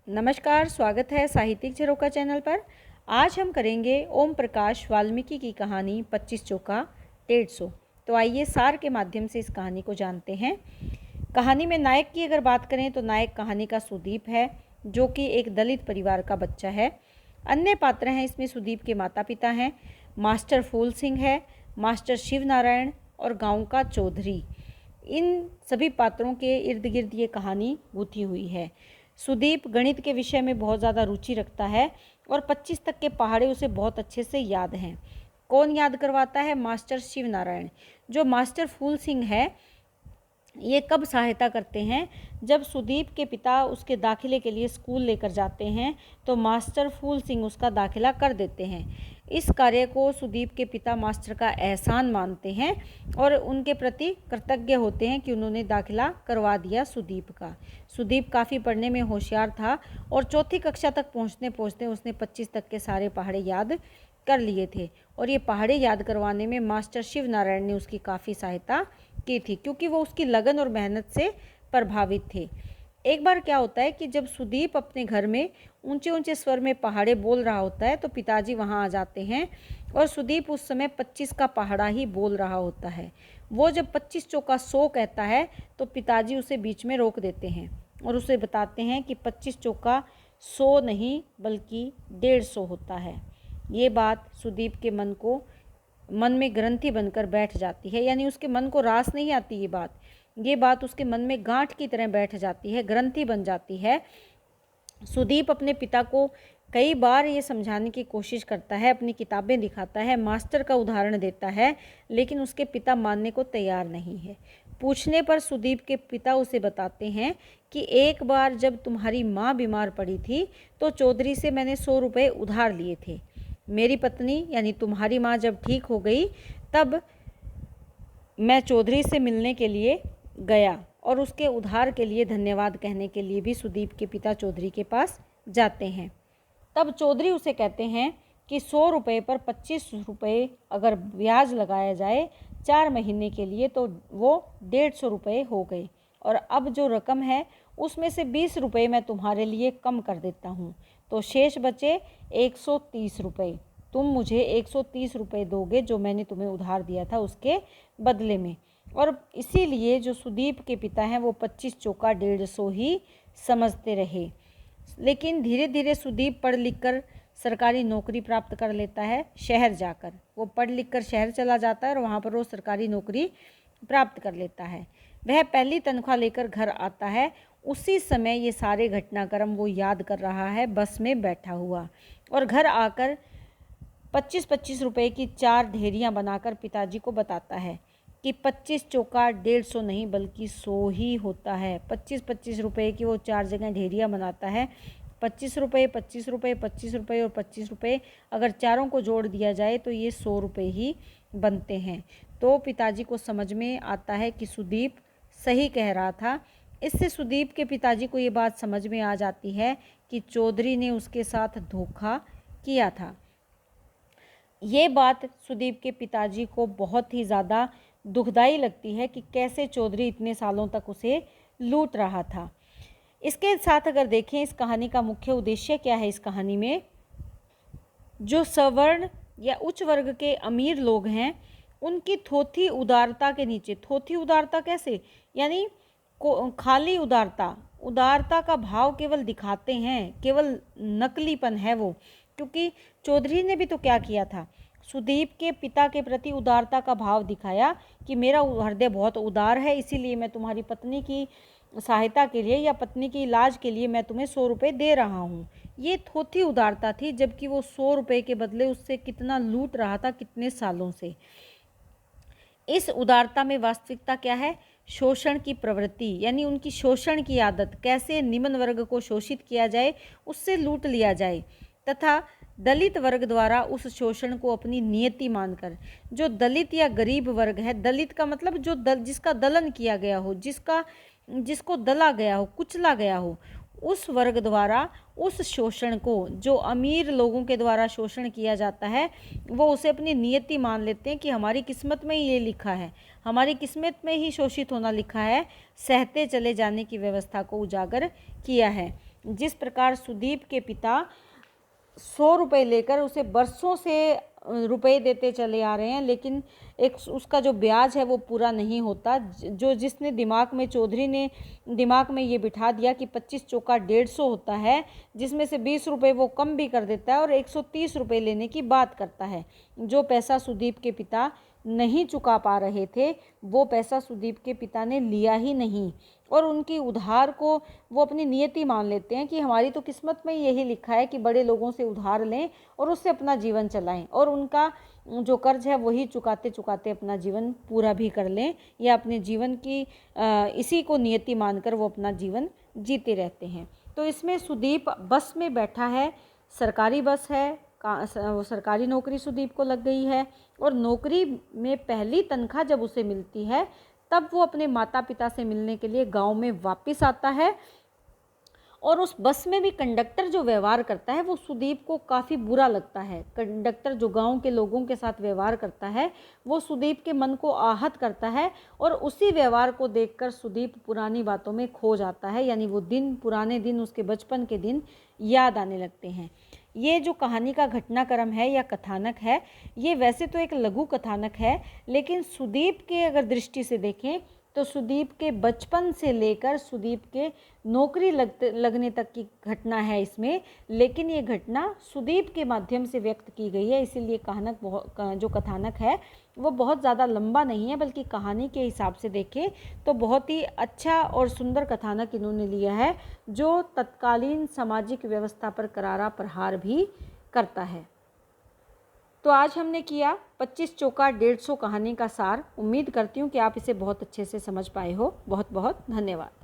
नमस्कार, स्वागत है साहित्यिक झरोखा चैनल पर। आज हम करेंगे ओम प्रकाश वाल्मीकि की कहानी 25 चौका 150। तो आइए सार के माध्यम से इस कहानी को जानते हैं। कहानी में नायक की अगर बात करें तो नायक कहानी का सुदीप है, जो कि एक दलित परिवार का बच्चा है। अन्य पात्र हैं इसमें सुदीप के माता पिता हैं, मास्टर फूल सिंह है, मास्टर शिव नारायण और गाँव का चौधरी। इन सभी पात्रों के इर्द गिर्द ये कहानी गुथी हुई है। सुदीप गणित के विषय में बहुत ज़्यादा रुचि रखता है और 25 तक के पहाड़े उसे बहुत अच्छे से याद हैं। कौन याद करवाता है? मास्टर शिव नारायण। जो मास्टर फूल सिंह है, ये कब सहायता करते हैं? जब सुदीप के पिता उसके दाखिले के लिए स्कूल लेकर जाते हैं तो मास्टर फूल सिंह उसका दाखिला कर देते हैं। इस कार्य को सुदीप के पिता मास्टर का एहसान मानते हैं और उनके प्रति कृतज्ञ होते हैं कि उन्होंने दाखिला करवा दिया सुदीप का। सुदीप काफ़ी पढ़ने में होशियार था और चौथी कक्षा तक पहुँचते पहुँचते उसने 25 तक के सारे पहाड़े याद कर लिए थे और ये पहाड़े याद करवाने में मास्टर शिव नारायण ने उसकी काफ़ी सहायता की थी, क्योंकि वो उसकी लगन और मेहनत से प्रभावित थे। एक बार क्या होता है कि जब सुदीप अपने घर में ऊंचे ऊंचे स्वर में पहाड़े बोल रहा होता है तो पिताजी वहां आ जाते हैं और सुदीप उस समय 25 का पहाड़ा ही बोल रहा होता है। वो जब 25 चौका 100 कहता है तो पिताजी उसे बीच में रोक देते हैं और उसे बताते हैं कि 25 चौका 100 नहीं बल्कि 150 होता है। ये बात सुदीप के मन में ग्रंथि बनकर बैठ जाती है, यानी उसके मन को रास नहीं आती ये बात उसके मन में गांठ की तरह बैठ जाती है, ग्रंथि बन जाती है। सुदीप अपने पिता को कई बार ये समझाने की कोशिश करता है, अपनी किताबें दिखाता है, मास्टर का उदाहरण देता है, लेकिन उसके पिता मानने को तैयार नहीं है। पूछने पर सुदीप के पिता उसे बताते हैं कि एक बार जब तुम्हारी माँ बीमार पड़ी थी तो चौधरी से मैंने 100 रुपये उधार लिए थे। मेरी पत्नी यानी तुम्हारी माँ जब ठीक हो गई तब मैं चौधरी से मिलने के लिए गया और उसके उधार के लिए धन्यवाद कहने के लिए भी सुदीप के पिता चौधरी के पास जाते हैं। तब चौधरी उसे कहते हैं कि 100 रुपये पर 25 रुपये अगर ब्याज लगाया जाए 4 महीने के लिए तो वो 150 रुपये हो गए और अब जो रकम है उसमें से 20 रुपये मैं तुम्हारे लिए कम कर देता हूँ, तो शेष बचे 130 रुपये। तुम मुझे 130 रुपये दोगे जो मैंने तुम्हें उधार दिया था उसके बदले में। और इसीलिए जो सुदीप के पिता हैं वो 25 चौका 150 ही समझते रहे। लेकिन धीरे धीरे सुदीप पढ़ लिख कर सरकारी नौकरी प्राप्त कर लेता है। शहर जाकर वो पढ़ लिख कर शहर चला जाता है और वहाँ पर वो सरकारी नौकरी प्राप्त कर लेता है। वह पहली तनख्वाह लेकर घर आता है। उसी समय ये सारे घटनाक्रम वो याद कर रहा है बस में बैठा हुआ, और घर आकर 25-25 रुपये की 4 ढेरियाँ बनाकर पिताजी को बताता है कि 25 चौका 150 नहीं बल्कि 100 ही होता है। 25-25 रुपये की वो 4 जगह ढेरियाँ बनाता है। 25 रुपये, 25 रुपये, 25 रुपये और 25 रुपये, अगर चारों को जोड़ दिया जाए तो ये 100 रुपये ही बनते हैं। तो पिताजी को समझ में आता है कि सुदीप सही कह रहा था। इससे सुदीप के पिताजी को ये बात समझ में आ जाती है कि चौधरी ने उसके साथ धोखा किया था। ये बात सुदीप के पिताजी को बहुत ही ज़्यादा दुखदाई लगती है कि कैसे चौधरी इतने सालों तक उसे लूट रहा था। इसके साथ अगर देखें इस कहानी का मुख्य उद्देश्य क्या है, इस कहानी में जो सवर्ण या उच्च वर्ग के अमीर लोग हैं उनकी थोथी उदारता के नीचे, थोथी उदारता कैसे, यानी खाली उदारता का भाव केवल दिखाते हैं, केवल नकलीपन है वो। क्योंकि चौधरी ने भी तो क्या किया था, सुदीप के पिता के प्रति उदारता का भाव दिखाया कि मेरा हृदय बहुत उदार है, इसीलिए मैं तुम्हारी पत्नी की सहायता के लिए या पत्नी के इलाज के लिए मैं तुम्हें 100 रुपये दे रहा हूँ। ये थोथी उदारता थी, जबकि वो 100 रुपये के बदले उससे कितना लूट रहा था कितने सालों से। इस उदारता में वास्तविकता क्या है? शोषण की प्रवृत्ति, यानी उनकी शोषण की आदत, कैसे निम्न वर्ग को शोषित किया जाए, उससे लूट लिया जाए, तथा दलित वर्ग द्वारा उस शोषण को अपनी नियति मानकर, जो दलित या गरीब वर्ग है, दलित का मतलब जो जिसका दलन किया गया हो, जिसको दला गया हो, कुचला गया हो, उस वर्ग द्वारा उस शोषण को, जो अमीर लोगों के द्वारा शोषण किया जाता है, वो उसे अपनी नियति मान लेते हैं कि हमारी किस्मत में ही ये लिखा है, हमारी किस्मत में ही शोषित होना लिखा है, सहते चले जाने की व्यवस्था को उजागर किया है। जिस प्रकार सुदीप के पिता 100 रुपये लेकर उसे बरसों से रुपए देते चले आ रहे हैं, लेकिन एक उसका जो ब्याज है वो पूरा नहीं होता। जो जिसने चौधरी ने दिमाग में ये बिठा दिया कि 25 चौका 150 होता है, जिसमें से 20 रुपये वो कम भी कर देता है और 130 रुपये लेने की बात करता है। जो पैसा सुदीप के पिता नहीं चुका पा रहे थे, वो पैसा सुदीप के पिता ने लिया ही नहीं, और उनकी उधार को वो अपनी नियति मान लेते हैं कि हमारी तो किस्मत में यही लिखा है कि बड़े लोगों से उधार लें और उससे अपना जीवन चलाएं, और उनका जो कर्ज है वही चुकाते चुकाते अपना जीवन पूरा भी कर लें, या अपने जीवन की इसी को नियति मानकर वो अपना जीवन जीते रहते हैं। तो इसमें सुदीप बस में बैठा है, सरकारी बस है, वो सरकारी नौकरी सुदीप को लग गई है, और नौकरी में पहली तनख्वाह जब उसे मिलती है तब वो अपने माता पिता से मिलने के लिए गांव में वापस आता है, और उस बस में भी कंडक्टर जो व्यवहार करता है वो सुदीप को काफ़ी बुरा लगता है। कंडक्टर जो गांव के लोगों के साथ व्यवहार करता है वो सुदीप के मन को आहत करता है, और उसी व्यवहार को देखकर सुदीप पुरानी बातों में खो जाता है, यानी वो दिन, पुराने दिन, उसके बचपन के दिन याद आने लगते हैं। ये जो कहानी का घटनाक्रम है या कथानक है, ये वैसे तो एक लघु कथानक है, लेकिन सुदीप के अगर दृष्टि से देखें तो सुदीप के बचपन से लेकर सुदीप के नौकरी लगने तक की घटना है इसमें, लेकिन ये घटना सुदीप के माध्यम से व्यक्त की गई है, इसीलिए जो कथानक है वो बहुत ज़्यादा लंबा नहीं है, बल्कि कहानी के हिसाब से देखें तो बहुत ही अच्छा और सुंदर कथानक इन्होंने लिया है, जो तत्कालीन सामाजिक व्यवस्था पर करारा प्रहार भी करता है। तो आज हमने किया 25 चौका 150 कहानी का सार। उम्मीद करती हूँ कि आप इसे बहुत अच्छे से समझ पाए हो। बहुत बहुत धन्यवाद।